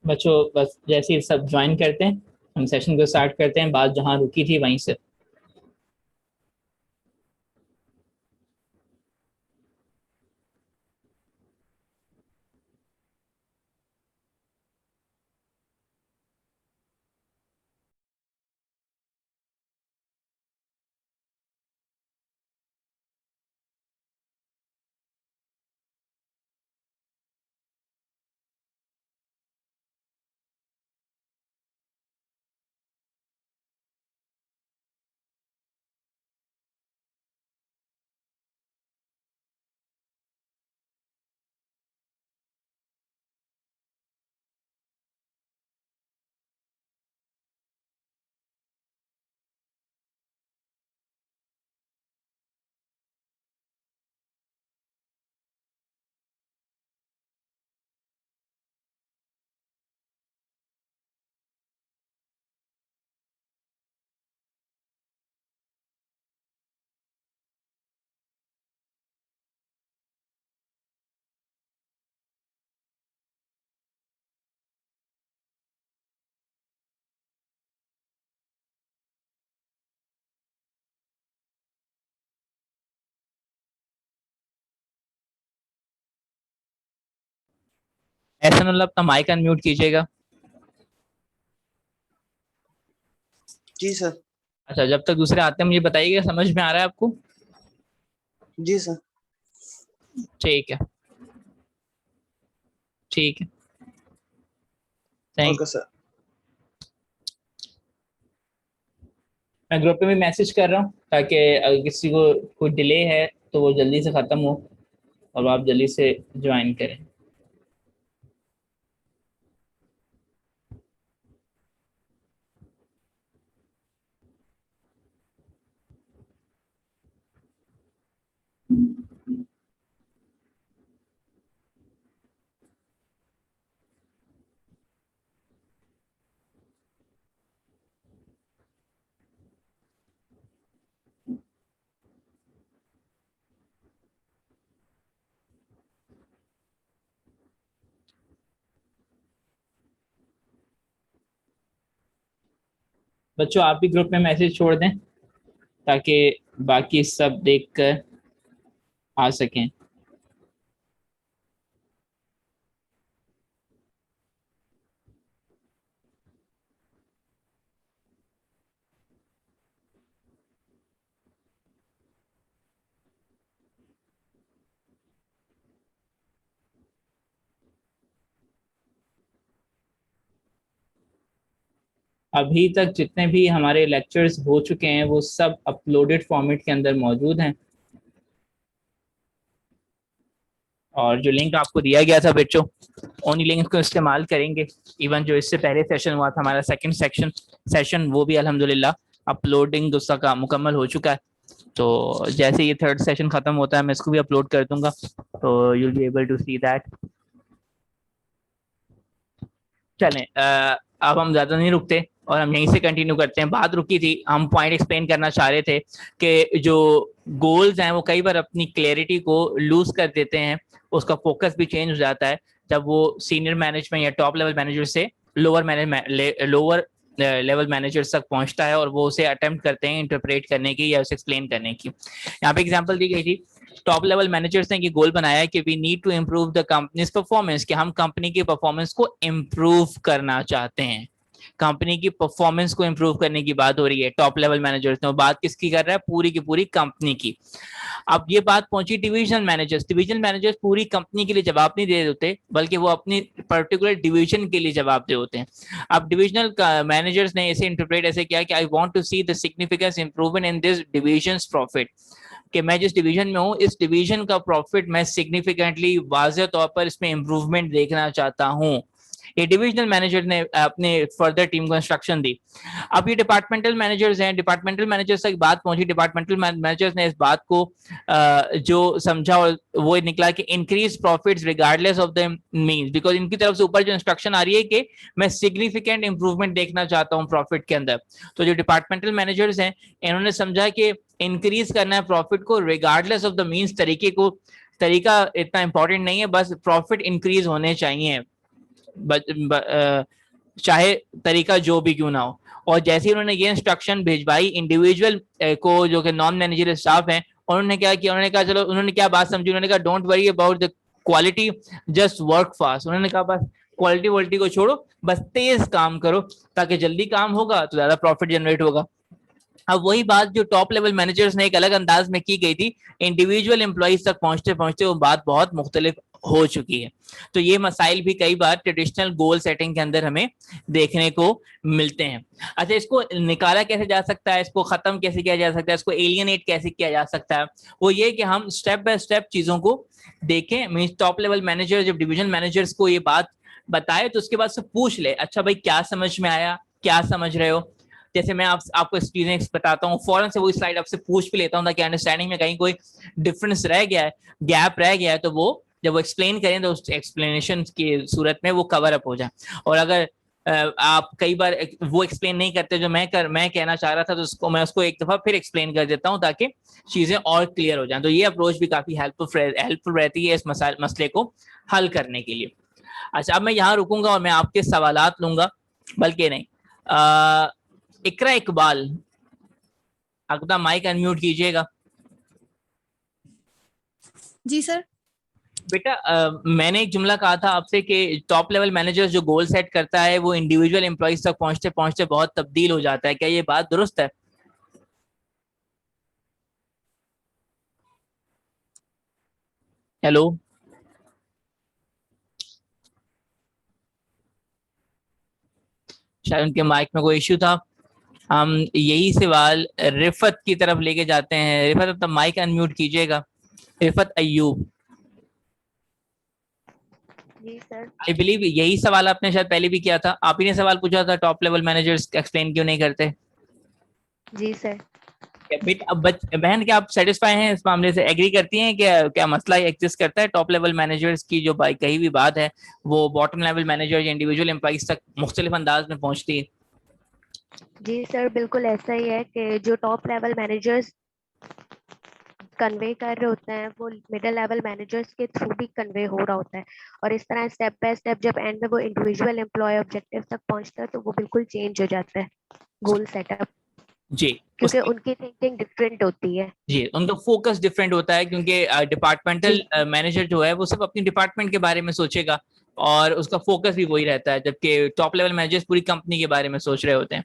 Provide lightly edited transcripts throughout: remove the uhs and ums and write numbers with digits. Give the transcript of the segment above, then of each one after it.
बच्चों बस जैसे ही सब ज्वाइन करते हैं हम सेशन को स्टार्ट करते हैं, बात जहां रुकी थी वहीं से। ऐसा मतलब अपना माइक अनम्यूट कीजिएगा। जी सर। अच्छा, जब तक दूसरे आते हैं मुझे बताइएगा समझ में आ रहा है आपको? जी सर। ठीक है, ठीक है, थैंक। Okay sir. मैं ग्रुप पे भी मैसेज कर रहा हूँ ताकि अगर किसी को कोई डिले है तो वो जल्दी से ख़त्म हो और आप जल्दी से ज्वाइन करें। बच्चों आप भी ग्रुप में मैसेज छोड़ दें ताकि बाकी सब देख कर आ सकें। अभी तक जितने भी हमारे लेक्चर्स हो चुके हैं वो सब अपलोडेड फॉर्मेट के अंदर मौजूद हैं और जो लिंक आपको दिया गया था बच्चों उन्हीं लिंक को इस्तेमाल करेंगे। इवन जो इससे पहले सेशन हुआ था हमारा सेकंड सेशन वो भी अल्हम्दुलिल्लाह अपलोडिंग उसका काम मुकम्मल हो चुका है। तो जैसे ये थर्ड सेशन खत्म होता है मैं इसको भी अपलोड कर दूंगा तो you will be able to see that. चलें अब हम ज़्यादा नहीं रुकते और हम यहीं से कंटिन्यू करते हैं। बात रुकी थी, हम पॉइंट एक्सप्लेन करना चाह रहे थे कि जो गोल्स हैं वो कई बार अपनी क्लैरिटी को लूज कर देते हैं, उसका फोकस भी चेंज हो जाता है जब वो सीनियर मैनेजमेंट या टॉप लेवल मैनेजर से लोअर लेवल मैनेजर्स तक पहुंचता है और वो उसे अटेम्प्ट करते हैं इंटरप्रेट करने की या उसे एक्सप्लेन करने की। यहाँ पे एग्जांपल दी गई थी, टॉप लेवल मैनेजर्स ने ये गोल बनाया है कि we need to improve the company's performance, कि हम कंपनी की परफॉर्मेंस को इम्प्रूव करना चाहते हैं। कंपनी की परफॉर्मेंस को इम्प्रूव करने की बात हो रही है टॉप लेवल मैनेजर्स ने, बात किसकी कर रहा है? पूरी की पूरी कंपनी की। अब ये बात पहुंची डिवीजनल मैनेजर्स। डिवीजनल मैनेजर्स पूरी कंपनी के लिए जवाब नहीं दे रहे होते बल्कि वो अपनी पर्टिकुलर डिवीजन के लिए जवाब दे होते हैं। अब डिविजनल मैनेजर्स ने इसे इंटरप्रेट ऐसे किया कि I want to see the significant improvement in this division's profit, कि मैं जिस डिवीजन में हूँ इस डिवीजन का प्रॉफिट मैं सिग्निफिकेंटली वाज़ेह तौर पर इसमें इंप्रूवमेंट देखना चाहता हूँ। ये डिविजनल मैनेजर ने अपने फर्दर टीम को इंस्ट्रक्शन दी। अब ये डिपार्टमेंटल मैनेजर्स हैं, डिपार्टमेंटल मैनेजर्स तक बात पहुंची, डिपार्टमेंटल मैनेजर्स ने इस बात को जो समझा और वो निकला कि increase profits regardless of the means, because इनकी तरफ से ऊपर जो इंस्ट्रक्शन आ रही है कि मैं सिग्निफिकेंट इंप्रूवमेंट देखना चाहता हूं प्रॉफिट के अंदर। तो जो डिपार्टमेंटल मैनेजर्स हैं इन्होंने समझा कि इंक्रीज करना है प्रॉफिट को रिगार्डलेस ऑफ द मींस, तरीका इतना इंपॉर्टेंट नहीं है, बस प्रॉफिट इंक्रीज होने चाहिए चाहे तरीका जो भी क्यों ना हो। और जैसे ही उन्होंने ये इंस्ट्रक्शन भिजवाई इंडिविजुअल को जो कि नॉन मैनेजरियल स्टाफ है, उन्होंने क्या किया, उन्होंने कहा चलो, उन्होंने क्या बात समझी, उन्होंने कहा don't worry about the quality, just work fast. उन्होंने कहा बस क्वालिटी वोलिटी को छोड़ो, बस तेज काम करो, ताकि जल्दी काम होगा तो ज्यादा प्रॉफिट जनरेट होगा। अब वही बात जो टॉप लेवल मैनेजर्स ने एक अलग अंदाज में की गई थी, इंडिविजुअल एम्प्लॉइज तक पहुंचते पहुंचते वो बात बहुत मुख्तलिफ हो चुकी है। तो ये मसाइल भी कई बार ट्रेडिशनल गोल सेटिंग के अंदर हमें देखने को मिलते हैं। अच्छा, इसको निकाला कैसे जा सकता है, इसको खत्म कैसे किया जा सकता है, इसको एलियनेट कैसे किया जा सकता है, वो ये कि हम स्टेप बाय स्टेप चीजों को देखें। मींस टॉप लेवल मैनेजर जब डिवीजन मैनेजर्स को ये बात बताए तो उसके बाद से पूछ ले, अच्छा भाई क्या समझ में आया, क्या समझ रहे हो। जैसे मैं आपको एक्सपीरियंस बताता हूँ, फौरन से वो स्लाइड आपसे पूछ भी लेता हूँ ताकि अंडरस्टैंडिंग में कहीं कोई डिफरेंस रह गया है, गैप रह गया है, तो वो जब वो एक्सप्लेन करें तो उस एक्सप्लेनेशन की सूरत में वो कवर अप हो जाए। और अगर आप कई बार वो एक्सप्लेन नहीं करते जो मैं कहना चाह रहा था, तो उसको मैं उसको एक दफा फिर एक्सप्लेन कर देता हूँ ताकि चीजें और क्लियर हो जाएं। तो ये अप्रोच भी काफी हेल्पफुल रहती है इस मसले को हल करने के लिए। अच्छा, अब मैं यहाँ रुकूंगा और मैं आपके सवालात लूंगा, बल्कि नहीं, इकरा इकबाल, आप अपना माइक अनम्यूट कीजिएगा। जी सर। बेटा, मैंने एक जुमला कहा था आपसे कि टॉप लेवल मैनेजर जो गोल सेट करता है वो इंडिविजुअल एम्प्लॉइज तक पहुंचते पहुंचते बहुत तब्दील हो जाता है, क्या ये बात दुरुस्त है? हेलो, शायद उनके माइक में कोई इश्यू था। हम यही सवाल रिफत की तरफ लेके जाते हैं। रिफत, अपना माइक अनम्यूट कीजिएगा। रिफत अय्यूब। जी सर। आई बिलीव यही सवाल आपने शायद पहले भी किया था, आप ही ने सवाल पूछा था टॉप लेवल मैनेजर्स एक्सप्लेन क्यों नहीं करते। जी सर। बहन, क्या आप सेटिस्फाई हैं इस मामले से, एग्री करती हैं कि क्या मसला एग्जिस्ट करता है, टॉप लेवल मैनेजर्स की जो कही हुई बात है वो बॉटम लेवल मैनेजर या इंडिविजुअल एम्प्लॉइज तक मुख्तलिफ अंदाज में पहुंचती है? जी सर, बिल्कुल ऐसा ही है कि जो टॉप लेवल मैनेजर्स कन्वे कर रहे होते हैं वो मिडिल लेवल मैनेजर्स के थ्रू भी कन्वे हो रहा होता है, और इस तरह स्टेप बाय स्टेप जब एंड में वो इंडिविजुअल एम्प्लॉय ऑब्जेक्टिव तक पहुंचता है तो वो बिल्कुल चेंज हो जाता है गोल सेटअप जी, क्योंकि उनकी थिंकिंग डिफरेंट होती है। जी, उनका फोकस डिफरेंट होता है क्योंकि डिपार्टमेंटल मैनेजर जो है वो सिर्फ अपनी डिपार्टमेंट के बारे में सोचेगा और उसका फोकस भी वही रहता है, जबकि टॉप लेवल मैनेजर्स पूरी कंपनी के बारे में सोच रहे होते हैं।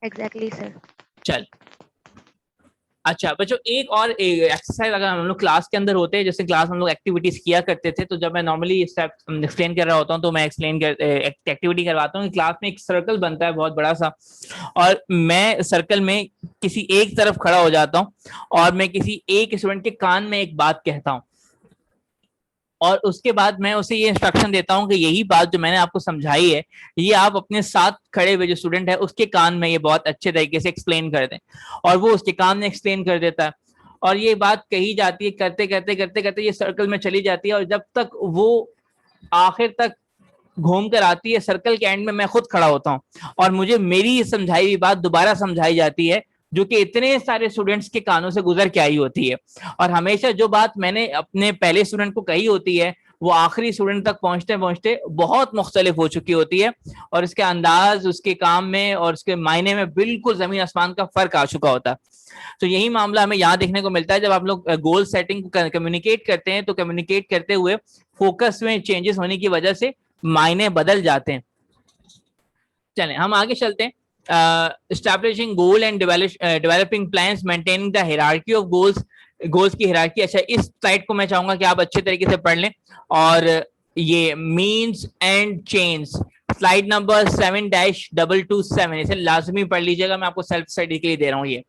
Exactly sir. चल, अच्छा बच्चों, एक और एक्सरसाइज अगर हम लोग क्लास के अंदर होते हैं, जैसे क्लास में हम लोग एक्टिविटीज किया करते थे, तो जब मैं नॉर्मली एक्सप्लेन कर रहा होता हूँ तो मैं एक्टिविटी करवाता हूँ। क्लास में एक सर्कल बनता है बहुत बड़ा सा, और मैं सर्कल में किसी एक तरफ खड़ा हो जाता हूँ और मैं किसी एक स्टूडेंट के कान में एक बात कहता हूँ, और उसके बाद मैं उसे ये इंस्ट्रक्शन देता हूँ कि यही बात जो मैंने आपको समझाई है ये आप अपने साथ खड़े हुए जो स्टूडेंट है उसके कान में ये बहुत अच्छे तरीके से एक्सप्लेन कर दें, और वो उसके कान में एक्सप्लेन कर देता है, और ये बात कही जाती है, करते करते करते करते ये सर्कल में चली जाती है, और जब तक वो आखिर तक घूम कर आती है सर्कल के एंड में मैं खुद खड़ा होता हूँ और मुझे मेरी समझाई हुई बात दोबारा समझाई जाती है जो कि इतने सारे स्टूडेंट्स के कानों से गुजर के आई होती है। और हमेशा जो बात मैंने अपने पहले स्टूडेंट को कही होती है वो आखिरी स्टूडेंट तक पहुंचते पहुंचते बहुत मुख्तलिफ हो चुकी होती है, और इसके अंदाज, उसके काम में और उसके मायने में बिल्कुल जमीन आसमान का फर्क आ चुका होता है। तो यही मामला हमें यहाँ देखने को मिलता है जब आप लोग गोल सेटिंग को कम्युनिकेट करते हैं, तो कम्युनिकेट करते हुए फोकस में चेंजेस होने की वजह से मायने बदल जाते हैं। चलें हम आगे चलते हैं। establishing goal and developing plans, maintaining the hierarchy of goals की hierarchy। अच्छा, इस स्लाइड को मैं चाहूंगा कि आप अच्छे तरीके से पढ़ लें, और ये means and chains slide number 7-227 इसे लाजमी पढ़ लीजिएगा, मैं आपको सेल्फ स्टडी के लिए दे रहा हूँ ये।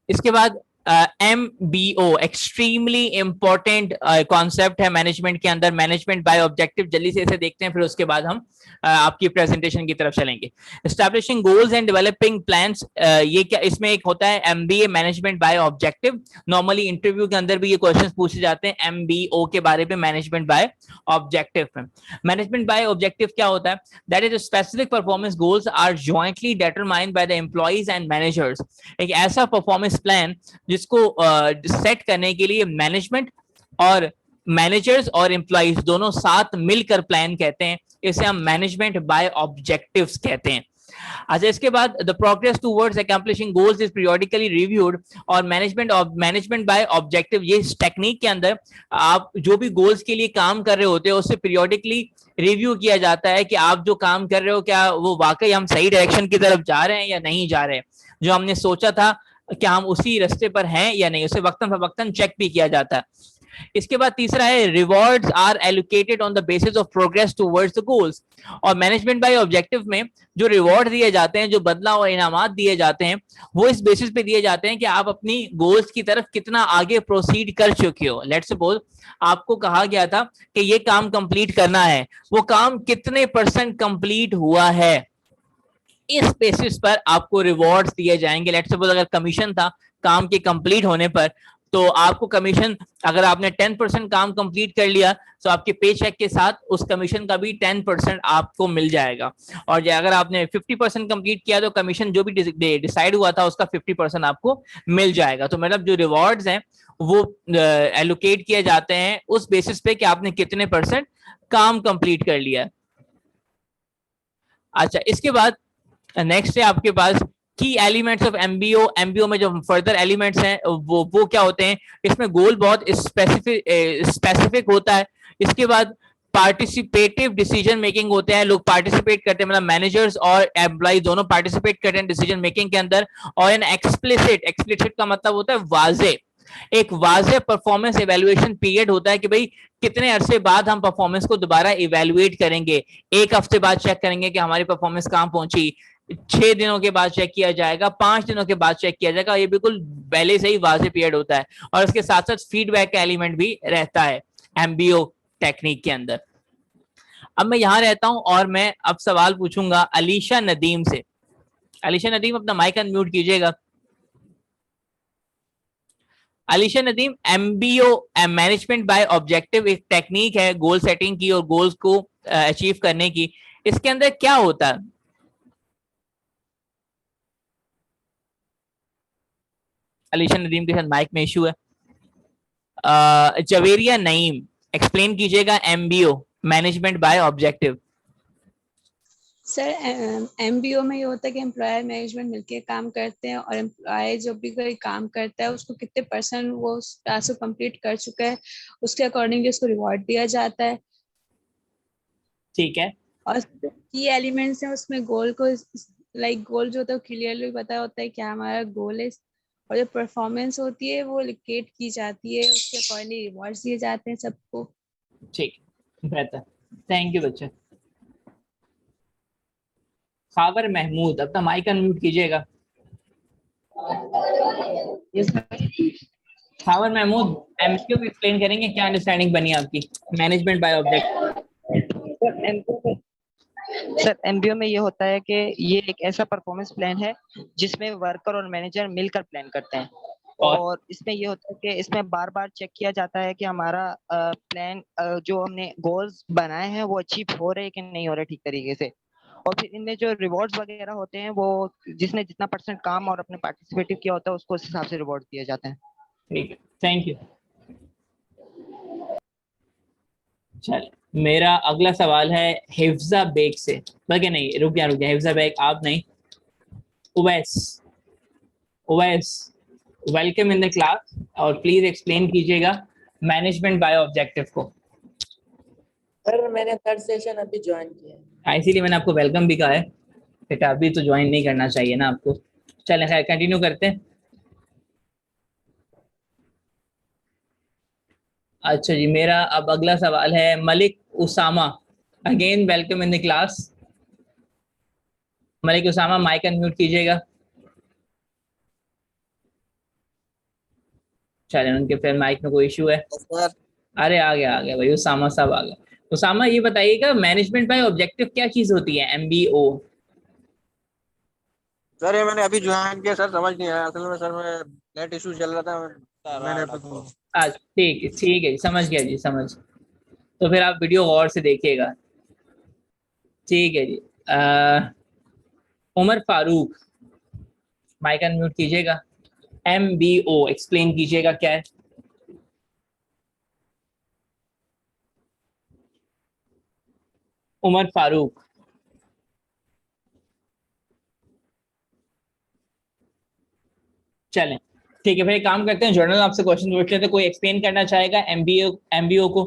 इसके बाद MBO एक्सट्रीमली इंपॉर्टेंट कॉन्सेप्ट है मैनेजमेंट के अंदर, मैनेजमेंट बाय ऑब्जेक्टिव। जल्दी से इसे देखते हैं, फिर उसके बाद हम आपकी प्रेजेंटेशन की तरफ चलेंगे। Establishing goals and developing plans, ये क्या इसमें एक होता है MBA management by objective. Normally interview के अंदर भी ये क्वेश्चंस पूछे जाते हैं MBO के बारे में, मैनेजमेंट बाय ऑब्जेक्टिव में। मैनेजमेंट बाय ऑब्जेक्टिव क्या होता है? That is specific performance goals are jointly determined by the employees and managers. एक ऐसा परफॉर्मेंस प्लान जिसको सेट करने के लिए मैनेजमेंट और मैनेजर्स और एम्प्लॉइज दोनों साथ मिलकर प्लान कहते हैं, इसे हम मैनेजमेंट बाय ऑब्जेक्टिव्स कहते हैं। अच्छा, इसके बाद the progress towards accomplishing goals is periodically reviewed, और मैनेजमेंट बाय ऑब्जेक्टिव, ये टेक्निक के अंदर आप जो भी गोल्स के लिए काम कर रहे होते हैं उससे पीरियोडिकली रिव्यू किया जाता है कि आप जो काम कर रहे हो क्या वो वाकई हम सही डायरेक्शन की तरफ जा रहे हैं या नहीं जा रहे हैं, जो हमने सोचा था क्या हम उसी रास्ते पर हैं या नहीं, उसे वक्तन फवक्तन चेक भी किया जाता है। इसके बाद तीसरा है rewards are allocated on the basis of progress towards the goals. और मैनेजमेंट बाय ऑब्जेक्टिव में जो रिवॉर्ड दिए जाते हैं, जो बदला और इनामात दिए जाते हैं, वो इस बेसिस पे दिए जाते हैं कि आप अपनी गोल्स की तरफ कितना आगे प्रोसीड कर चुके हो। लेट्स सपोज आपको कहा गया था कि ये काम कंप्लीट करना है, वो काम कितने % कंप्लीट हुआ है, इस बेसिस पर आपको रिवॉर्ड्स दिए जाएंगे। लेट्स सपोज अगर कमीशन था काम के कंप्लीट होने पर, तो आपको कमीशन, अगर आपने 10% काम कंप्लीट कर लिया तो आपके पे चेक के साथ उस कमीशन का भी 10% आपको मिल जाएगा। और अगर आपने 50% कंप्लीट किया तो कमीशन जो भी डिसाइड हुआ था उसका 50% आपको मिल जाएगा। तो मतलब जो रिवॉर्ड्स हैं वो एलोकेट किए जाते हैं उस बेसिस पे कि आपने कितने % काम कंप्लीट कर लिया। अच्छा, इसके बाद नेक्स्ट है आपके पास की एलिमेंट्स ऑफ एमबीओ। एमबीओ में जो फर्दर एलिमेंट्स हैं वो क्या होते हैं? इसमें गोल बहुत स्पेसिफिक होता है। इसके बाद पार्टिसिपेटिव डिसीजन मेकिंग होते हैं, लोग पार्टिसिपेट करते हैं, मतलब मैनेजर्स और एम्प्लॉय दोनों पार्टिसिपेट करते हैं डिसीजन मेकिंग के अंदर। और एन एक्सप्लिसिट का मतलब होता है वाजे, एक वाजे परफॉर्मेंस इवेल्युएशन पीरियड होता है कि भाई कितने अरसे बाद हम परफॉर्मेंस को दोबारा इवेल्युएट करेंगे। 1 हफ्ते बाद चेक करेंगे कि हमारी परफॉर्मेंस कहां पहुंची, 6 दिनों के बाद चेक किया जाएगा, 5 दिनों के बाद चेक किया जाएगा। ये बिल्कुल पहले से ही वाजे पीरियड होता है। और इसके साथ साथ फीडबैक का एलिमेंट भी रहता है एमबीओ टेक्निक के अंदर। अब मैं यहां रहता हूं और मैं अब सवाल पूछूंगा अलीशा नदीम से। अलीशा नदीम अपना माइक अनम्यूट कीजिएगा। Alisha Nadeem, MBO management by objective एक टेक्निक है गोल सेटिंग की और गोल्स को अचीव करने की। इसके अंदर क्या होता है? अलीशा नदीम के साथ माइक में इशू है। जवेरिया नईम, एक्सप्लेन कीजिएगा MBO management by objective. Sir MBO में ये होता है कि एम्प्लॉयर मैनेजमेंट मिलके काम करते हैं और एम्प्लॉय जो भी कोई काम करता है उसको कितने % वो उस टास्क को कंप्लीट कर चुका है उसके अकॉर्डिंगली उसको रिवॉर्ड दिया जाता है। ठीक है। और की एलिमेंट्स हैं उसमें गोल को गोल जो होता है क्लियरली पता होता है क्या हमारा गोल है, और जो परफॉर्मेंस होती है वो लिकेट की जाती है, उसके अकॉर्डिंगली रिवॉर्ड्स दिए जाते हैं सबको। ठीक, बेहतर, थैंक यू बच्चे। खावर महमूद, अपना माइक अनम्यूट कीजिएगा। खावर महमूद, एमसीक्यू को एक्सप्लेन करेंगे, क्या अंडरस्टैंडिंग बनी आपकी management by objective? Sir MBO में ये होता है कि ये एक ऐसा परफॉर्मेंस प्लान है जिसमें वर्कर और मैनेजर मिलकर प्लान करते हैं, और इसमें ये होता है कि इसमें बार बार चेक किया जाता है कि हमारा प्लान जो हमने गोल्स बनाए हैं वो अचीव हो रहे हैं कि नहीं हो रहे ठीक तरीके से। और फिर इनमें जो रिवॉर्ड्स वगैरह होते हैं वो जिसने जितना % काम और अपने पार्टिसिपेटिव किया होता है उसको उस हिसाब से रिवॉर्ड दिए जाते हैं। ठीक है, थैंक यू। चल, मेरा अगला सवाल है हिफ्जा बेग से। बल्कि नहीं, रुक गया हिफ्जा बेग आप नहीं, Uwais. Uwais, welcome in the class, और प्लीज एक्सप्लेन कीजिएगा मैनेजमेंट बाय ऑब्जेक्टिव को। सर मैंने 3rd सेशन अभी ज्वाइन किया है। इसीलिए मैंने आपको वेलकम भी कहा है, बेटा अभी तो ज्वाइन नहीं करना चाहिए ना आपको। चलें खैर, कंटिन्यू करते हैं। अच्छा जी, मेरा अब अगला सवाल है Malik Usama. Again welcome in the class. Malik Usama, mike unmute कीजिएगा। चलें, उनके फिर माइक में कोई इशू है? सर अरे आ गया भाई, उसामा साहब आ गए। उसामा, ये बताइएगा मैनेजमेंट बाय ऑब्जेक्टिव क्या चीज होती है, एमबीओ? सर ये मैंने अभी ज्वाइन किया सर, समझ नहीं आया असल में सर, मैं नेट इशू चल रहा था मैंने अच्छा ठीक है जी, समझ गया जी, समझ। तो फिर आप वीडियो गौर से देखिएगा, ठीक है जी। उमर फारूक, माइक अनम्यूट कीजिएगा। एमबीओ एक्सप्लेन कीजिएगा क्या है? उमर फारूक। चलें, ठीक है, फिर एक काम करते हैं, जर्नल आपसे क्वेश्चन पूछ लेते हैं, कोई एक्सप्लेन करना चाहेगा एमबीओ को?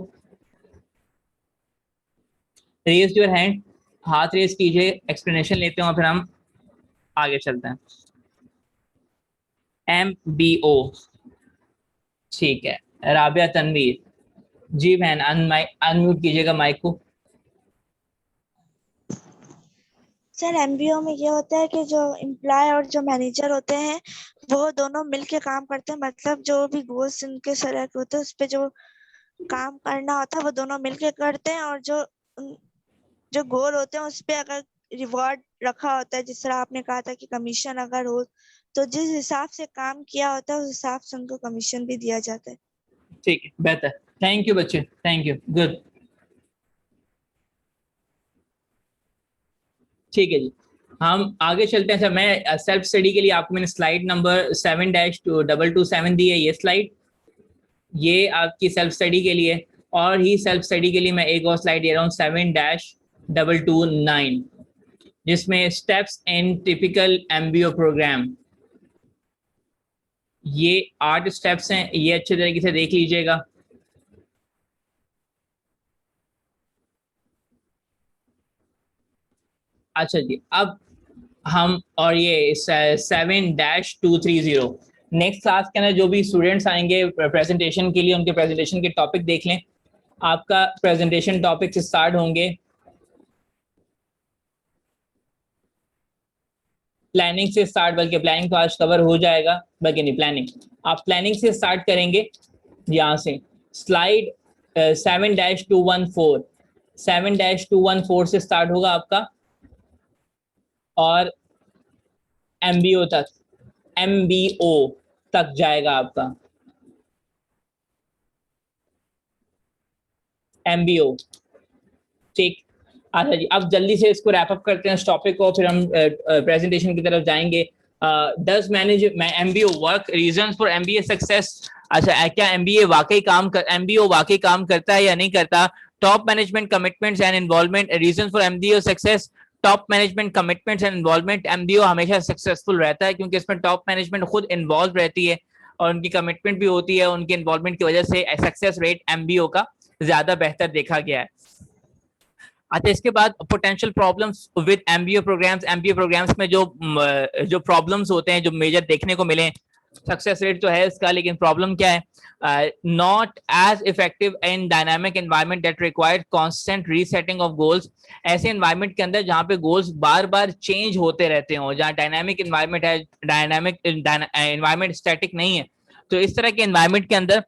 रेज योर हैंड, हाथ रेज कीजिए, एक्सप्लेनेशन लेते हैं और फिर हम आगे चलते हैं। एमबीओ, ठीक है। राबिया तनवीर, जी बहन, अनम्यूट कीजिएगा माइक को। सर एमबीओ में ये होता है कि जो एम्प्लॉय और जो मैनेजर होते हैं वो दोनों मिलके काम करते हैं, मतलब जो भी गोल्स उनके सेलेक्ट होते हैं उस पे जो काम करना होता है वो दोनों मिलके करते हैं, और जो गोल होते हैं उस पे अगर रिवॉर्ड रखा होता है, जिस तरह आपने कहा था कि कमीशन अगर हो तो जिस हिसाब से काम किया होता है उस हिसाब से उनको कमीशन भी दिया जाता है। ठीक है, बेहतर, थैंक यू बच्चे, थैंक यू, गुड। ठीक है जी, हम आगे चलते हैं। सर मैं सेल्फ स्टडी के लिए आपको मैंने स्लाइड नंबर 7-227 दी है, ये स्लाइड, ये आपकी सेल्फ स्टडी के लिए। और ही सेल्फ स्टडी के लिए मैं एक और स्लाइड दे रहा हूँ 7-229, जिसमें steps in typical MBO program, ये 8 स्टेप्स हैं, ये अच्छे तरीके से देख लीजिएगा। अच्छा जी, अब हम, और ये 7-230 नेक्स्ट क्लास के अंदर जो भी स्टूडेंट्स आएंगे प्रेजेंटेशन के लिए, उनके प्रेजेंटेशन के टॉपिक देख लें। आपका प्रेजेंटेशन टॉपिक स्टार्ट होंगे प्लानिंग से स्टार्ट, बल्कि प्लानिंग तो आज कवर हो जाएगा, बल्कि नहीं, प्लानिंग आप प्लानिंग से स्टार्ट करेंगे। यहाँ से स्लाइड 7-214 से स्टार्ट होगा आपका, और एमबीओ तक जाएगा आपका, एमबीओ, ठीक। अच्छा जी, अब जल्दी से इसको रैप अप करते हैं इस टॉपिक को, फिर हम प्रेजेंटेशन की तरफ जाएंगे। Does manage MBO work, reasons for MBA success. अच्छा, क्या एमबीओ वाकई काम करता है या नहीं करता? Top management commitments and involvement, reasons for MBO success. Top management commitments and involvement, MBO हमेशा सक्सेसफुल रहता है क्योंकि इसमें टॉप मैनेजमेंट खुद इन्वॉल्व रहती है और उनकी कमिटमेंट भी होती है, उनकी इन्वॉल्वमेंट की वजह से सक्सेस रेट एमबीओ का ज्यादा बेहतर देखा गया है। अच्छा, इसके बाद potential problems with MBO programs में जो प्रॉब्लम्स होते हैं, जो मेजर देखने को मिले। सक्सेस रेट तो है इसका, लेकिन प्रॉब्लम क्या है? Not as effective in dynamic environment that required constant resetting of goals. ऐसे एनवायरनमेंट के अंदर जहां पे गोल्स बार बार चेंज होते रहते हो, जहां डायनामिक एनवायरनमेंट है, डायनामिक एनवायरनमेंट स्टैटिक नहीं है, तो इस तरह के एनवायरनमेंट के अंदर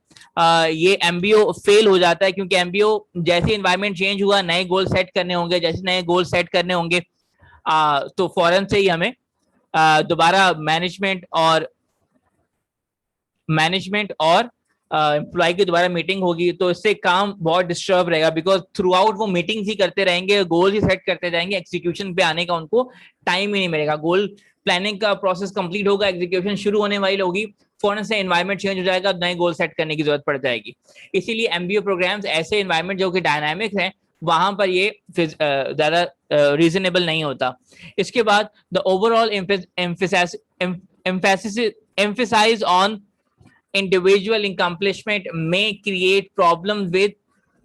ये एमबीओ फेल हो जाता है, क्योंकि एमबीओ जैसे एनवायरनमेंट चेंज हुआ, नए गोल सेट करने होंगे, जैसे नए गोल सेट करने होंगे तो फौरन से ही हमें दोबारा मैनेजमेंट और एम्प्लॉय की दोबारा मीटिंग होगी, तो इससे काम बहुत डिस्टर्ब रहेगा, बिकॉज थ्रू आउट वो मीटिंग्स ही करते रहेंगे, गोल ही सेट करते जाएंगे, एग्जीक्यूशन पे आने का उनको टाइम ही नहीं मिलेगा। गोल प्लानिंग का प्रोसेस कंप्लीट होगा, एग्जीक्यूशन शुरू होने वाली होगी, फौरन से एनवायरनमेंट चेंज हो जाएगा, नए गोल सेट करने की जरूरत पड़ जाएगी। इसीलिए एमबीओ प्रोग्राम्स ऐसे एनवायरनमेंट जो कि डायनामिक है, वहां पर ये ज्यादा रीजनेबल नहीं होता। इसके बाद the overall emphasize on individual accomplishment may create problem with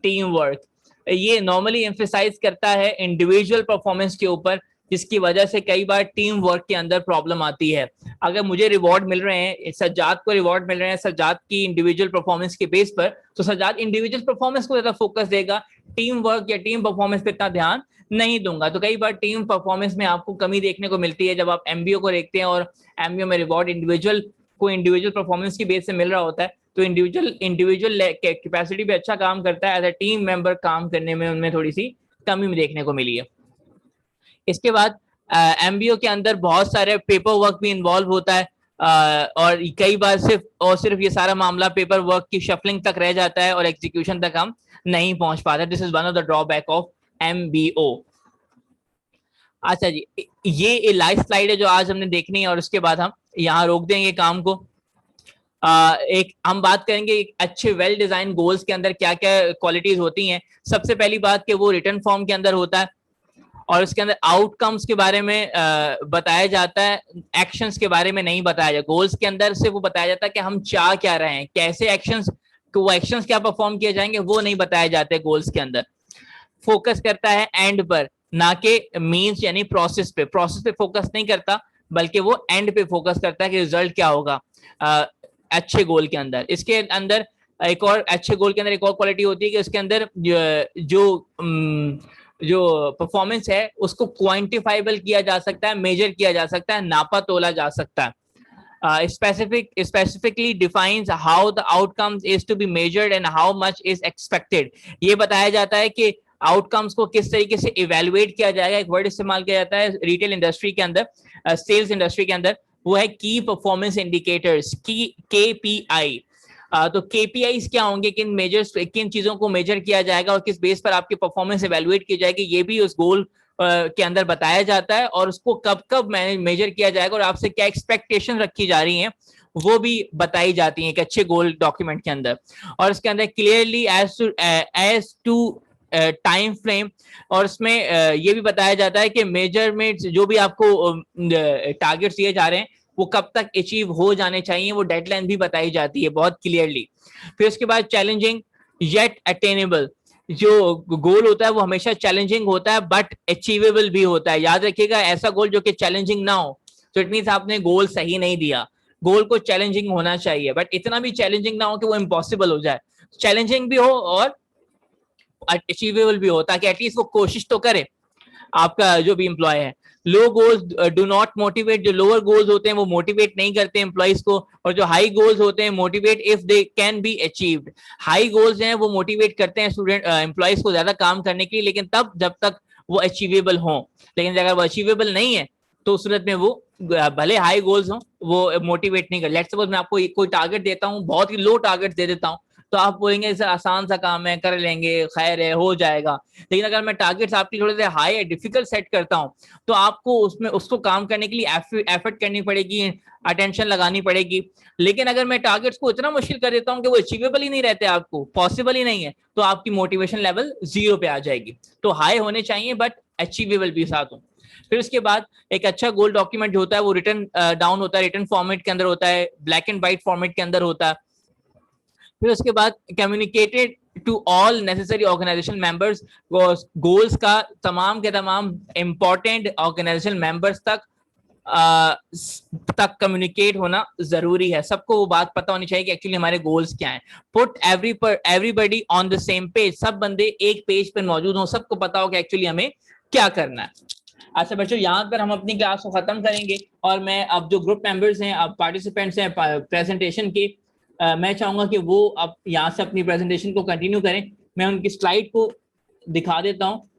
team work. ये नॉर्मली एम्फेसाइज करता है इंडिविजुअल परफॉर्मेंस के ऊपर, जिसकी वजह से कई बार टीम वर्क के अंदर प्रॉब्लम आती है। अगर मुझे रिवॉर्ड मिल रहे हैं, सज्जाद को रिवॉर्ड मिल रहे हैं सज्जाद की इंडिविजुअल परफॉर्मेंस के बेस पर, तो सज्जाद इंडिविजुअल परफॉर्मेंस को ज्यादा फोकस देगा, टीम वर्क या टीम परफॉर्मेंस पे इतना ध्यान नहीं दूंगा। तो कई बार टीम परफॉर्मेंस में आपको कमी देखने को मिलती है जब आप एमबीओ को देखते हैं, और एमबीओ में रिवॉर्ड इंडिविजुअल परफॉर्मेंस की बेस से मिल रहा होता है, तो इंडिविजुअल कैपेसिटी पे अच्छा काम करता है, एज अ टीम मेंबर काम करने में उनमें थोड़ी सी कमी देखने को मिली है। इसके बाद एमबीओ के अंदर बहुत सारे पेपर वर्क भी इन्वॉल्व होता है, और कई बार सिर्फ ये सारा मामला पेपर वर्क की शफलिंग तक रह जाता है और एग्जीक्यूशन तक हम नहीं पहुंच पाते। This is one of the drawback of MBO. अच्छा जी, ये लाइव स्लाइड है जो आज हमने देखनी है, और उसके बाद हम यहाँ रोक देंगे काम को। एक हम बात करेंगे एक अच्छे वेल डिजाइन गोल्स के अंदर क्या क्या क्वालिटीज होती हैं। सबसे पहली बात कि वो रिटर्न फॉर्म के अंदर होता है, और उसके अंदर आउटकम्स के बारे में बताया जाता है, एक्शंस के बारे में नहीं बताया जाता। गोल्स के अंदर से वो बताया जाता है कि हम चाह क्या रहे हैं, कैसे एक्शंस, वो एक्शंस क्या परफॉर्म किए जाएंगे, वो नहीं बताए जाते गोल्स के अंदर। फोकस करता है एंड पर, ना कि मीन्स यानी प्रोसेस पे फोकस नहीं करता, बल्कि वो एंड पे फोकस करता है कि रिजल्ट क्या होगा अच्छे गोल के अंदर। इसके अंदर एक और अच्छे गोल के अंदर एक और क्वालिटी होती है कि उसके अंदर जो परफॉर्मेंस है उसको क्वांटिफाइबल किया जा सकता है, मेजर किया जा सकता है, नापा तोला जा सकता है। Specifically defines how the outcomes is to be measured and how much is expected। ये बताया जाता है कि आउटकम्स को किस तरीके से इवेलुएट किया जाएगा। एक वर्ड इस्तेमाल किया जाता है रिटेल इंडस्ट्री के अंदर, सेल्स इंडस्ट्री के अंदर, वो है की परफॉर्मेंस इंडिकेटर्स, की KPI। तो KPIs क्या होंगे, किन चीजों को मेजर किया जाएगा और किस बेस पर आपकी परफॉर्मेंस इवेलुएट की जाएगी, ये भी उस गोल के अंदर बताया जाता है, और उसको कब कब मेजर किया जाएगा और आपसे क्या एक्सपेक्टेशन रखी जा रही हैं वो भी बताई जाती हैं एक अच्छे गोल डॉक्यूमेंट के अंदर। और इसके अंदर clearly as to time frame, और इसमें ये भी बताया जाता है कि मेजरमेंट जो भी आपको टारगेट्स दिए जा रहे हैं वो कब तक अचीव हो जाने चाहिए, वो डेडलाइन भी बताई जाती है बहुत क्लियरली। फिर उसके बाद चैलेंजिंग येट अटेनेबल, जो गोल होता है वो हमेशा चैलेंजिंग होता है बट अचीवेबल भी होता है। याद रखिएगा, ऐसा गोल जो कि चैलेंजिंग ना हो तो इट मींस आपने गोल सही नहीं दिया। गोल को चैलेंजिंग होना चाहिए, बट इतना भी चैलेंजिंग ना हो कि वो इम्पॉसिबल हो जाए। चैलेंजिंग भी हो और अचीवेबल भी हो, ताकि एटलीस्ट वो कोशिश तो करे आपका जो भी एम्प्लॉय है। लो गोल्स डू नॉट मोटिवेट, जो लोअर गोल्स होते हैं वो मोटिवेट नहीं करते एम्प्लॉइज को, और जो हाई गोल्स होते हैं motivate if they can be achieved. High goals हैं वो मोटिवेट करते हैं स्टूडेंट एम्प्लॉइज को ज्यादा काम करने के लिए, लेकिन तब जब तक वो अचीवेबल हो। लेकिन अगर वो अचीवेबल नहीं है तो उस सूरत में वो भले हाई गोल्स हो वो मोटिवेट नहीं कर। लेट्स सपोज मैं आपको कोई टारगेट देता हूँ, बहुत ही लो टारगेट दे देता हूँ, तो आप बोलेंगे इसे आसान सा काम है, कर लेंगे, खैर है, हो जाएगा। लेकिन अगर मैं टारगेट्स आपके थोड़े से हाई या डिफिकल्ट सेट करता हूं तो आपको उसको काम करने के लिए एफर्ट करनी पड़ेगी, अटेंशन लगानी पड़ेगी। लेकिन अगर मैं टारगेट्स को इतना मुश्किल कर देता हूं कि वो अचीवेबल ही नहीं रहते, आपको पॉसिबल ही नहीं है, तो आपकी मोटिवेशन लेवल 0 पे आ जाएगी। तो हाई होने चाहिए बट अचीवेबल भी साथ हो। फिर उसके बाद एक अच्छा गोल डॉक्यूमेंट जो होता है वो रिटन डाउन होता है, रिटन फॉर्मेट के अंदर होता है, ब्लैक एंड व्हाइट फॉर्मेट के अंदर होता है। फिर उसके बाद communicated to all necessary organization members, goals का तमाम के तमाम इंपॉर्टेंट ऑर्गेनाइजेशन मेंबर्स तक कम्युनिकेट होना जरूरी है। सबको वो बात पता होनी चाहिए कि एक्चुअली हमारे गोल्स क्या हैं। Put everybody on the same page, सब बंदे एक पेज पर मौजूद हों, सबको पता हो कि एक्चुअली हमें क्या करना है। अच्छा बच्चों, यहाँ पर हम अपनी क्लास को खत्म करेंगे, और मैं अब जो ग्रुप मेंबर्स हैं, अब पार्टिसिपेंट्स हैं प्रेजेंटेशन के, मैं चाहूंगा कि वो अब यहाँ से अपनी प्रेजेंटेशन को कंटिन्यू करें। मैं उनकी स्लाइड को दिखा देता हूँ,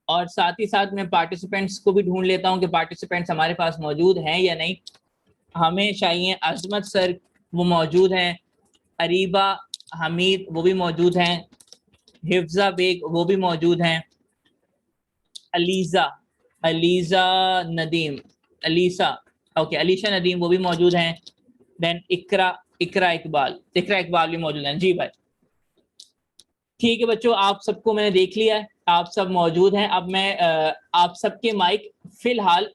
और साथ ही साथ मैं पार्टिसिपेंट्स को भी ढूंढ लेता हूँ कि पार्टिसिपेंट्स हमारे पास मौजूद हैं या नहीं। हमें चाहिए अजमत सर, वो मौजूद हैं, अरीबा हमीद वो भी मौजूद हैं, हिफ्जा बेग वो भी मौजूद हैं, अलीजा नदीम, अलीशा नदीम वो भी मौजूद हैं, देन इकरा इकबाल भी मौजूद हैं। जी भाई, ठीक है बच्चों, आप सबको मैंने देख लिया है, आप सब मौजूद हैं। अब मैं आप सबके माइक फिलहाल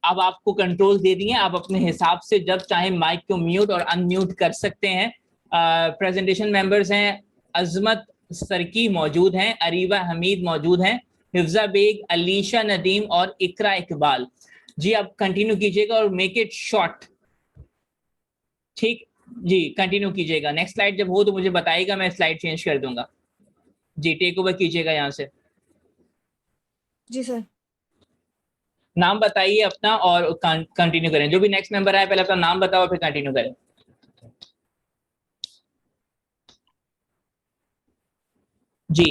अब आपको कंट्रोल दे दिए, आप अपने हिसाब से जब चाहे माइक को म्यूट और अनम्यूट कर सकते हैं। प्रेजेंटेशन मेंबर्स हैं, अजमत सरकी मौजूद हैं, अरीबा हमीद मौजूद हैं, हिफ्जा बेग, अलीशा नदीम और इकरा इकबाल। जी आप कंटिन्यू कीजिएगा और मेक इट शॉर्ट, ठीक जी, कंटिन्यू कीजिएगा। नेक्स्ट स्लाइड जब हो तो मुझे बताइएगा, मैं स्लाइड चेंज कर दूंगा। जी टेक ओवर कीजिएगा यहाँ से। जी सर। नाम बताइए अपना और कंटिन्यू करें। जो भी नेक्स्ट मेंबर आए पहले अपना नाम बताओ फिर कंटिन्यू करें। जी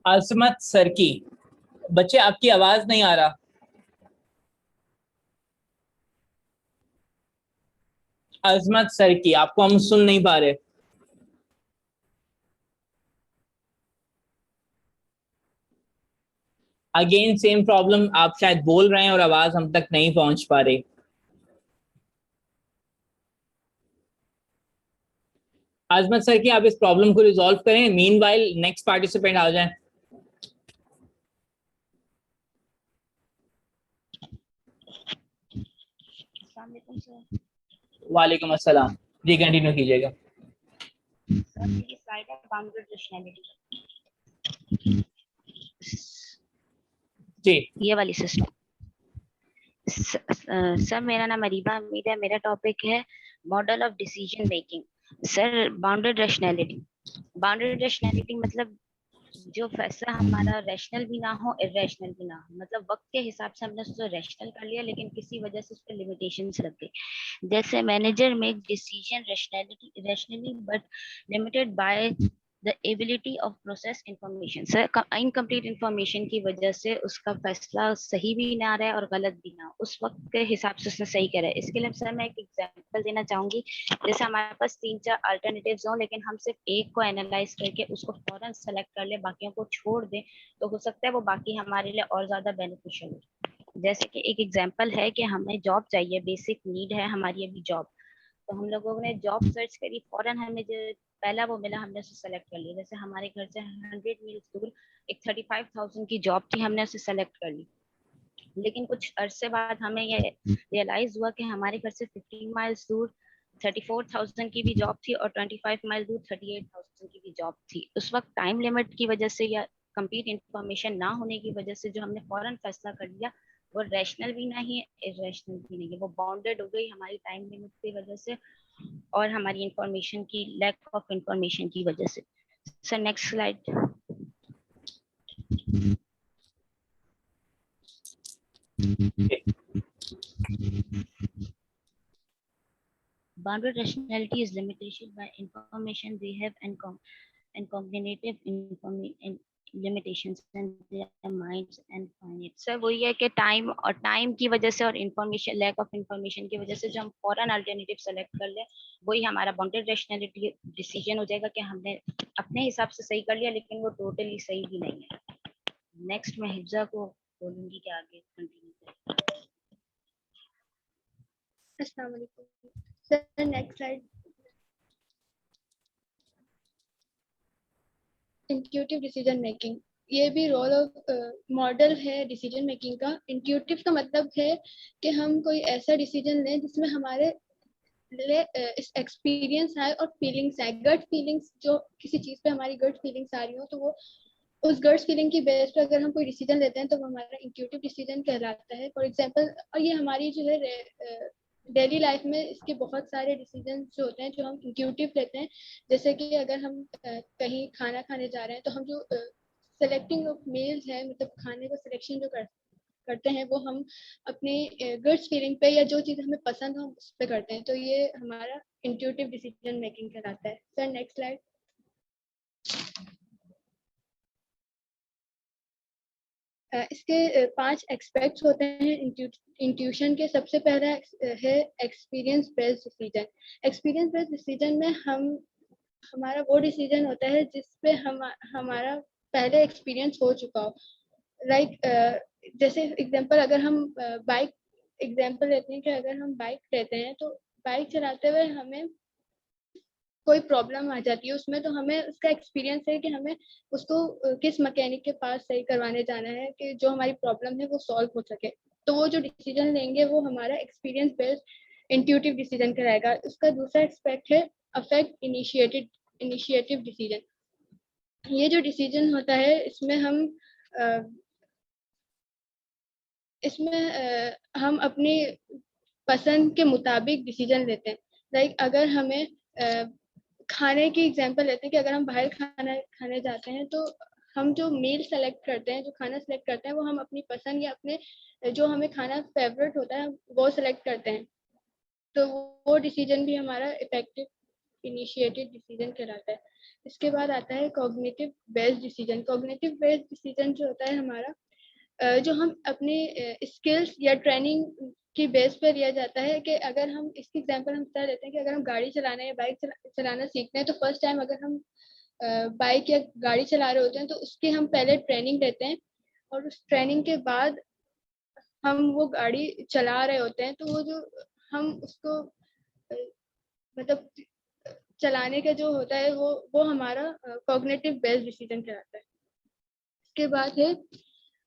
अजमत सर की। बच्चे आपकी आवाज नहीं आ रहा। अजमत सर की, आपको हम सुन नहीं पा रहे। अगेन सेम प्रॉब्लम, आप शायद बोल रहे हैं और आवाज हम तक नहीं पहुंच पा रही। अजमत सर की, आप इस प्रॉब्लम को रिजॉल्व करें, मीनवाइल नेक्स्ट पार्टिसिपेंट आ जाएं। वालेकुम अस्सलाम। जी कंटिन्यू कीजिएगा। जी ये वाली सिस्टम। सर मेरा नाम अरीबा हमीद है, मेरा टॉपिक है model of decision making. Sir bounded rationality. Bounded rationality मतलब जो फैसला हमारा रैशनल भी ना हो, इरेशनल भी ना हो, मतलब वक्त के हिसाब से हमने उसको रैशनल कर लिया लेकिन किसी वजह से उस पर लिमिटेशंस लग गई। जैसे manager make decision rationally but limited by the ability of process information. Sir incomplete information की वजह से उसका फैसला सही भी ना रहा है और गलत भी ना, उस वक्त के हिसाब से उसने सही करा है। इसके लिए सर मैं एक एग्जांपल देना चाहूंगी। जैसे हमारे पास 3-4 अल्टरनेटिव्स हों लेकिन हम सिर्फ एक को एनालाइज करके उसको फौरन सेलेक्ट कर ले, बाकियों को छोड़ दें, तो हो सकता है वो बाकी हमारे लिए और ज्यादा बेनिफिशियल हो। जैसे कि एक एग्जांपल है कि हमें जॉब चाहिए, बेसिक नीड है हमारी अभी जॉब, तो हम लोगों ने जॉब सर्च करी, फौरन हमें जो पहला वो मिला हमने उसे सेलेक्ट कर लिया। जैसे हमारे घर से 100 मील्स दूर एक 35,000 की जॉब थी, हमने उसे सेलेक्ट कर ली। लेकिन कुछ अरसे बाद हमें ये रियलाइज हुआ कि हमारे घर से 15 माइल्स दूर 34,000 की भी जॉब थी और 25 माइल दूर 38,000 की भी जॉब थी। उस वक्त टाइम लिमिट की वजह से या कंप्लीट इंफॉर्मेशन ना होने की वजह से जो हमने फौरन फैसला कर लिया वो रैशनल भी नहीं है, इरेशनल भी नहीं है, वो बाउंडेड हो गई हमारी टाइम लिमिट की वजह से और हमारी इंफॉर्मेशन की लैक ऑफ इंफॉर्मेशन की वजह से। Sir next slide. Bounded rationality is limitation by information we have and cognitive limitations and their minds and finite। Sir वही है कि टाइम की वजह से और इंफॉर्मेशन लैक ऑफ इंफॉर्मेशन की वजह से जो हम फॉरन अल्टरनेटिव सेलेक्ट कर ले वही हमारा बाउंडेड रैशनैलिटी डिसीजन हो जाएगा कि हमने अपने हिसाब से सही कर लिया लेकिन वो टोटली सही भी नहीं है। नेक्स्ट मैं हिफ्जा को बोलूंगी कि आगे कंटिन्यू करें। अस्सलाम वालेकुम sir, next slide. Intuitive decision making, ये भी रोल ऑफ मॉडल है डिसीजन मेकिंग का। इंट्यूटिव का मतलब है कि हम कोई ऐसा डिसीजन लें जिसमें हमारे एक्सपीरियंस आए और फीलिंग्स आए, गट फीलिंग्स, जो किसी चीज़ पे हमारी गट फीलिंग्स आ रही हो तो वो उस गट्स फीलिंग की बेस पे अगर हम कोई डिसीजन लेते हैं तो वो हमारा इंट्यूटिव डिसीजन कहलाता है। फॉर एग्जांपल, और ये हमारी जो है डेली लाइफ में इसके बहुत सारे डिसीजन जो होते हैं जो हम इंट्यूटिव लेते हैं। जैसे कि अगर हम कहीं खाना खाने जा रहे हैं तो हम जो सेलेक्टिंग ऑफ मील्स है, मतलब खाने को सिलेक्शन जो करते हैं वो हम अपने गट्स फीलिंग पे या जो चीज़ हमें पसंद हो उस पर करते हैं, तो ये हमारा इंट्यूटिव डिसीजन मेकिंग कहलाता है। Sir next slide. इसके 5 एस्पेक्ट्स होते हैं इंट्यूशन के। सबसे पहला है experience based decision. Experience based decision में हमारा वो डिसीजन होता है जिसपे हमारा पहले एक्सपीरियंस हो चुका हो। जैसे एग्जांपल, अगर हम बाइक एग्जांपल लेते हैं कि अगर हम बाइक लेते हैं तो बाइक चलाते हुए हमें कोई प्रॉब्लम आ जाती है उसमें, तो हमें उसका एक्सपीरियंस है कि हमें उसको किस मैकेनिक के पास सही करवाने जाना है कि जो हमारी प्रॉब्लम है वो सॉल्व हो सके। तो वो जो डिसीजन लेंगे वो हमारा एक्सपीरियंस बेस्ड इंट्यूटिव डिसीजन कहलाएगा। उसका दूसरा एस्पेक्ट है अफेक्ट इनिशिएटिव डिसीजन। ये जो डिसीजन होता है इसमें हम अपनी पसंद के मुताबिक डिसीजन लेते हैं। लाइक अगर हमें खाने की एग्जांपल लेते हैं कि अगर हम बाहर खाना खाने जाते हैं तो हम जो मील सेलेक्ट करते हैं, जो खाना सेलेक्ट करते हैं, वो हम अपनी पसंद या अपने जो हमें खाना फेवरेट होता है वो सेलेक्ट करते हैं। तो वो डिसीजन भी हमारा इफेक्टिव इनिशिएटेड डिसीजन कहलाता है। इसके बाद आता है cognitive based decision. Cognitive based decision जो होता है हमारा जो हम अपने स्किल्स या ट्रेनिंग की बेस पर लिया जाता है कि अगर हम इसकी एग्जांपल हम बता देते हैं कि अगर हम गाड़ी चलाना या बाइक चलाना सीखते हैं तो फर्स्ट टाइम अगर हम बाइक या गाड़ी चला रहे होते हैं तो उसकी हम पहले ट्रेनिंग लेते हैं और उस ट्रेनिंग के बाद हम वो गाड़ी चला रहे होते हैं। तो वो जो हम उसको मतलब चलाने का जो होता है वो हमारा कॉग्निटिव बेस्ड डिसीजन कहलाता है। इसके बाद है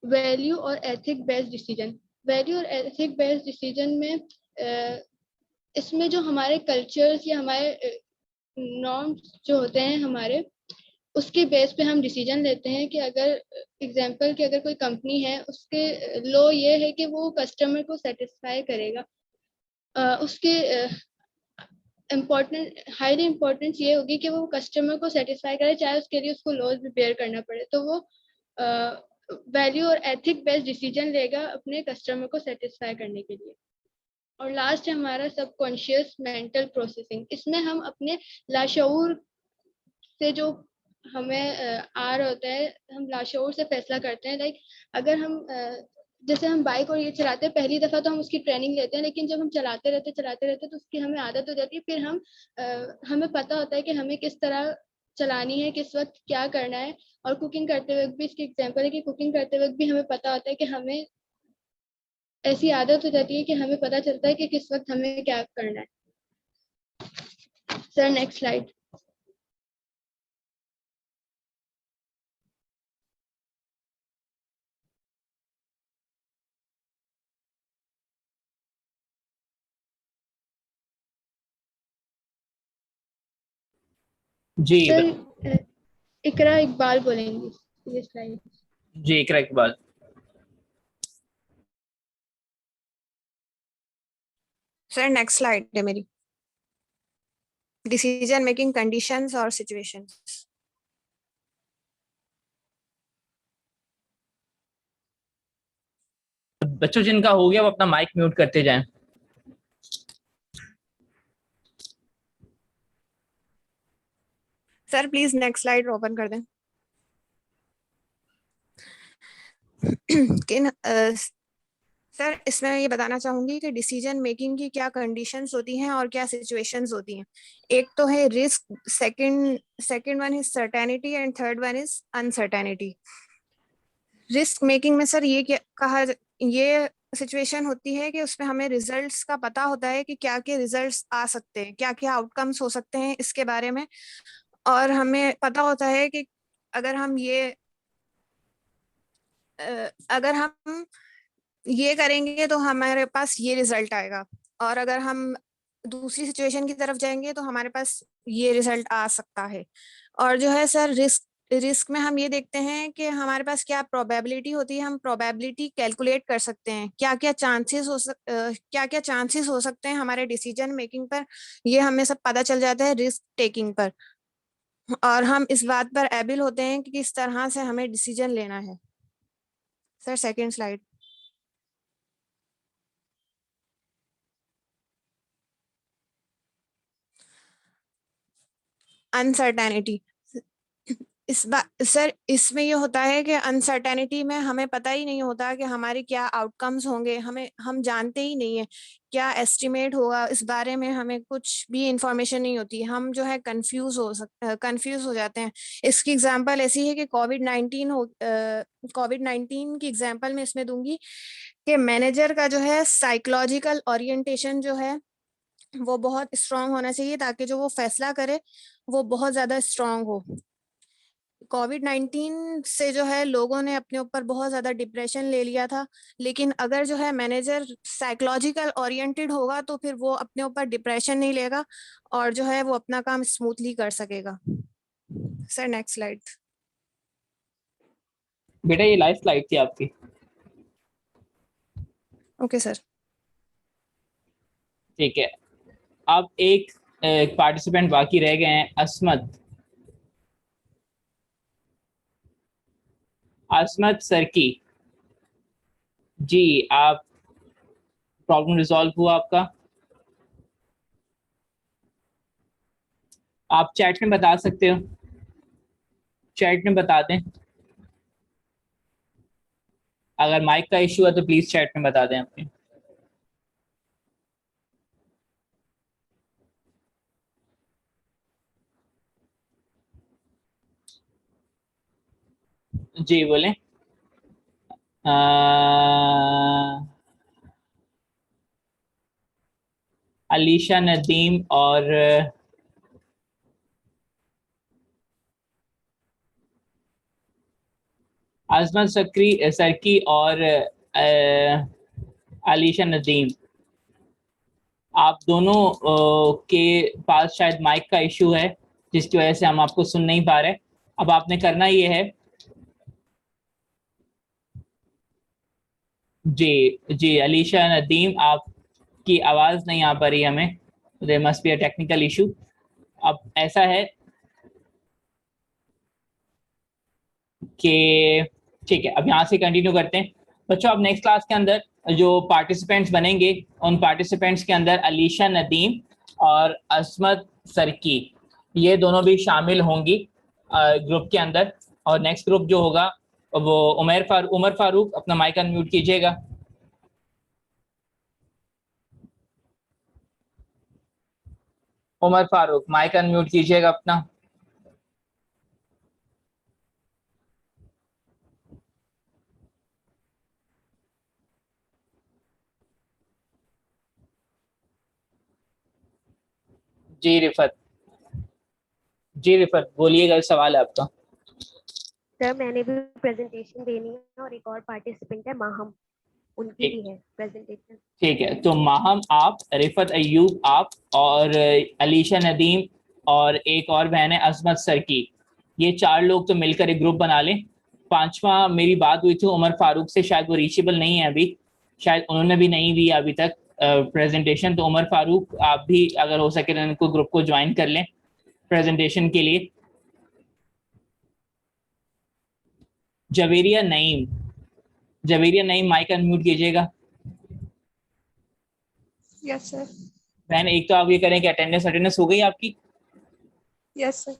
वैल्यू और एथिक बेस्ड डिसीजन। वैल्यू और एथिक बेस्ड डिसीजन में इसमें जो हमारे कल्चर्स या हमारे नॉर्म्स जो होते हैं हमारे, उसके बेस पे हम डिसीजन लेते हैं कि अगर एग्जांपल कि अगर कोई कंपनी है उसके लॉ ये है कि वो कस्टमर को सेटिस्फाई करेगा, उसके हाईली इम्पोर्टेंस ये होगी कि वो कस्टमर को सेटिस्फाई करे, चाहे उसके लिए उसको लॉस भी बेयर करना पड़े। तो वो वैल्यू और एथिक बेस्ड डिसीजन लेगा अपने कस्टमर को सेटिस्फाई करने के लिए। और लास्ट है हमारा सबकॉन्शियस मेंटल प्रोसेसिंग। इसमें हम अपने लाशऊर से जो हमें आ रहा होता है, हम लाशऊर से फैसला करते हैं। लाइक अगर हम जैसे हम बाइक और ये चलाते हैं, पहली दफ़ा तो हम उसकी ट्रेनिंग लेते हैं, लेकिन जब हम चलाते रहते तो उसकी हमें आदत हो जाती है। फिर हमें पता होता है कि हमें किस तरह चलानी है, किस वक्त क्या करना है। और कुकिंग करते वक्त भी इसकी एग्जांपल है कि कुकिंग करते वक्त भी हमें पता होता है कि हमें ऐसी आदत हो जाती है कि हमें पता चलता है कि किस वक्त हमें क्या करना है। Sir next slide. जी सर इकरा इकबाल बोलेंगे ये स्लाइड। जी Iqra Iqbal. Sir next slide है मेरी, डिसीजन मेकिंग कंडीशंस और सिचुएशंस। बच्चों जिनका हो गया वो अपना माइक म्यूट करते जाएं। Sir please next slide open कर दें। सर इसमें मैं ये बताना चाहूंगी कि डिसीजन मेकिंग की क्या कंडीशंस होती हैं और क्या सिचुएशंस होती हैं। एक तो है risk, second one is certainty and third one is uncertainty. Risk making में सर ये सिचुएशन होती है कि उसमें हमें रिजल्ट्स का पता होता है कि क्या क्या रिजल्ट्स आ सकते हैं, क्या क्या आउटकम्स हो सकते हैं इसके बारे में, और हमें पता होता है कि अगर हम ये करेंगे तो हमारे पास ये रिजल्ट आएगा, और अगर हम दूसरी सिचुएशन की तरफ जाएंगे तो हमारे पास ये रिजल्ट आ सकता है। और जो है सर रिस्क में हम ये देखते हैं कि हमारे पास क्या प्रोबेबिलिटी होती है, हम प्रोबेबिलिटी कैलकुलेट कर सकते हैं, क्या क्या चांसेस हो सकते हैं हमारे डिसीजन मेकिंग पर, ये हमें सब पता चल जाता है रिस्क टेकिंग पर, और हम इस बात पर एबल होते हैं कि किस तरह से हमें डिसीजन लेना है। Sir second slide. Uncertainty. Sir इसमें ये होता है कि अनसर्टेनिटी में हमें पता ही नहीं होता कि हमारे क्या आउटकम्स होंगे, हम जानते ही नहीं है क्या एस्टिमेट होगा, इस बारे में हमें कुछ भी इंफॉर्मेशन नहीं होती। हम जो है कंफ्यूज हो जाते हैं। इसकी एग्जांपल ऐसी है कि कोविड-19 की एग्जांपल मैं इसमें दूंगी कि मैनेजर का जो है साइकोलॉजिकल ओरिएंटेशन जो है वो बहुत स्ट्रांग होना चाहिए, ताकि जो वो फैसला करे वो बहुत ज्यादा स्ट्रांग हो। कोविड-19 से जो है लोगों ने अपने ऊपर बहुत ज्यादा डिप्रेशन ले लिया था, लेकिन अगर जो है मैनेजर साइकोलॉजिकल ओरिएंटेड होगा तो फिर वो अपने ऊपर डिप्रेशन नहीं लेगा और जो है वो अपना काम स्मूथली कर सकेगा। Sir next slide. बेटा ये लाइव स्लाइड थी आपकी। Okay sir. ठीक है, अब एक पार्टिसिपेंट बाकी रह गए हैं, असमत। असमत सरकी जी, आप प्रॉब्लम रिजॉल्व हुआ आपका? आप चैट में बता सकते हो, चैट में बता दें। अगर माइक का इशू है तो प्लीज चैट में बता दें अपने। जी बोलें। अलीशा नदीम और अजमत सरकी और अलीशा नदीम, आप दोनों के पास शायद माइक का इशू है जिसकी वजह से हम आपको सुन नहीं पा रहे। अब आपने करना ये है, जी जी अलीशा नदीम, आपकी आवाज़ नहीं आ पा रही हमें, there must be a technical issue. अब ऐसा है कि ठीक है, अब यहाँ से कंटिन्यू करते हैं बच्चों। अब नेक्स्ट क्लास के अंदर जो पार्टिसिपेंट्स बनेंगे, उन पार्टिसिपेंट्स के अंदर अलीशा नदीम और असमत सरकी, ये दोनों भी शामिल होंगी ग्रुप के अंदर। और नेक्स्ट ग्रुप जो होगा वो उमर फारूक, अपना माइक अनम्यूट कीजिएगा। उमर फारूक माइक अनम्यूट कीजिएगा अपना। जी रिफत, जी रिफत बोलिएगा, सवाल है आपका। सर मैंने भी प्रेजेंटेशन देनी है और एक और पार्टिसिपेंट है माहम, उनकी भी है प्रेजेंटेशन। ठीक है, तो माहम आप, रिफत अय्यूब आप, और अलीशा नदीम और एक और बहन है अजमत सरकी, ये 4 लोग तो मिलकर एक ग्रुप बना लें। 5वां मेरी बात हुई थी उमर फारूक से, शायद वो रीचेबल नहीं है अभी, शायद उन्होंने भी नहीं दी अभी तक प्रेजेंटेशन। तो उमर फारूक आप भी अगर हो सके तो इनको ग्रुप को ज्वाइन कर लें प्रेजेंटेशन के लिए। जवेरिया नईम, जवेरिया नईम माइक अनम्यूट कीजिएगा। Yes sir. बहन एक तो आप ये करें कि अटेंडेंस हो गई आपकी? Yes sir.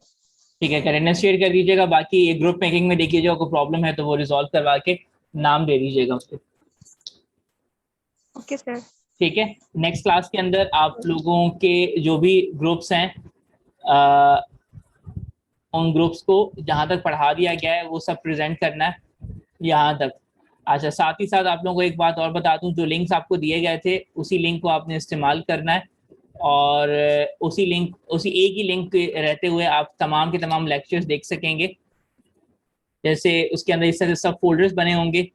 ठीक है, अटेंडेंस शेयर कर दीजिएगा। बाकी ये ग्रुप मेकिंग में देखिए, जो कोई प्रॉब्लम है तो वो रिजॉल्व करवा के नाम दे दीजिएगा उसको। Okay sir. ठीक है, नेक्स्ट क्लास के अंदर आप लोगों के जो भी ग्रुप्स हैं, उन ग्रुप्स को जहाँ तक पढ़ा दिया गया है वो सब प्रेजेंट करना है यहाँ तक। अच्छा, साथ ही साथ आप लोगों को एक बात और बता दूं, जो लिंक्स आपको दिए गए थे उसी लिंक को आपने इस्तेमाल करना है, और उसी एक ही लिंक के रहते हुए आप तमाम के तमाम लेक्चर्स देख सकेंगे। जैसे उसके अंदर इस तरह सब फोल्डर्स बने होंगे,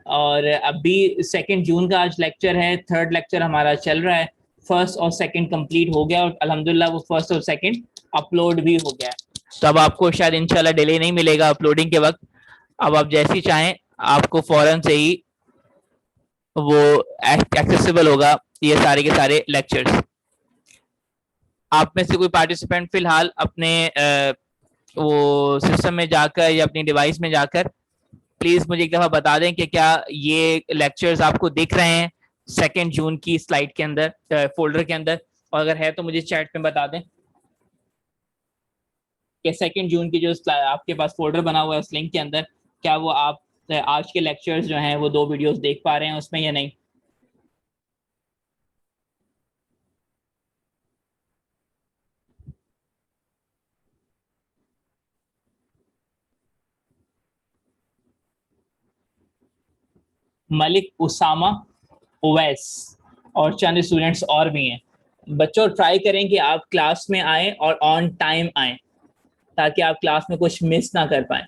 और अभी 2 जून का आज लेक्चर है, 3rd लेक्चर हमारा चल रहा है। 1st और 2nd कंप्लीट हो गया और अल्हम्दुलिल्लाह वो 1st और 2nd अपलोड भी हो गया। तो अब आपको शायद इंशाल्लाह डिले नहीं मिलेगा अपलोडिंग के वक्त। अब आप जैसी चाहें आपको फौरन से ही वो एक्सेसिबल होगा ये सारे के सारे लेक्चर्स। आप में से कोई पार्टिसिपेंट फिलहाल अपने वो सिस्टम में जाकर या अपनी डिवाइस में जाकर प्लीज मुझे एक दफा बता दें कि क्या ये लेक्चर्स आपको दिख रहे हैं 2 जून की स्लाइड के अंदर, फोल्डर के अंदर, और अगर है तो मुझे चैट में बता दें कि 2 जून की जो आपके पास फोल्डर बना हुआ है उस लिंक के अंदर, क्या वो आप आज के लेक्चर्स जो हैं वो 2 वीडियोस देख पा रहे हैं उसमें या नहीं। मलिक, उसामा, ओवैस और चंद स्टूडेंट्स और भी हैं। बच्चों ट्राई करें कि आप क्लास में आए और ऑन टाइम आए ताकि आप क्लास में कुछ मिस ना कर पाए।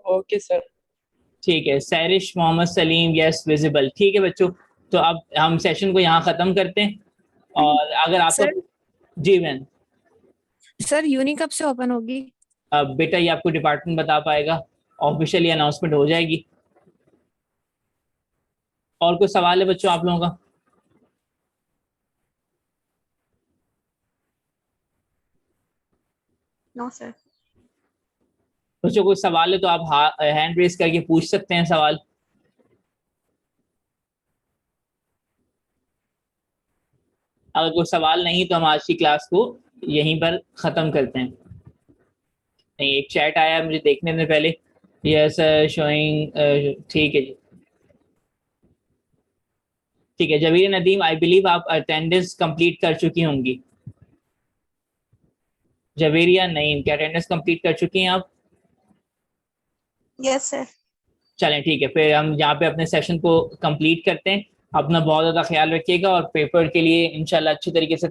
Okay sir. ठीक है, सैरिश मोहम्मद सलीम, यस विजिबल। ठीक है बच्चों, तो अब हम सेशन को यहाँ खत्म करते हैं। और अगर आपका सर, जी बहन। सर यूनी कब से ओपन होगी? बेटा ये आपको डिपार्टमेंट बता पाएगा, ऑफिशियली अनाउंसमेंट हो जाएगी। और कोई सवाल है बच्चों आप लोगों का? No sir. बच्चों कोई सवाल है तो आप हैंड रेस करके पूछ सकते हैं सवाल। अगर कोई सवाल नहीं तो हम आज की क्लास को यहीं पर खत्म करते हैं। नहीं, एक चैट आया मुझे देखने से पहले। यस शोइंग, ठीक है जी, ठीक है। जबीर नदीम, आई बिलीव आप अटेंडेंस कंप्लीट कर चुकी होंगी। जबीरिया नईम, क्या अटेंडेंस कंप्लीट कर चुकी हैं आप? Yes sir. चलें ठीक है, फिर हम यहाँ पे अपने सेशन को कंप्लीट करते हैं। अपना बहुत ज़्यादा ख्याल रखिएगा और पेपर के लिए इंशाल्लाह अच्छी तरीके से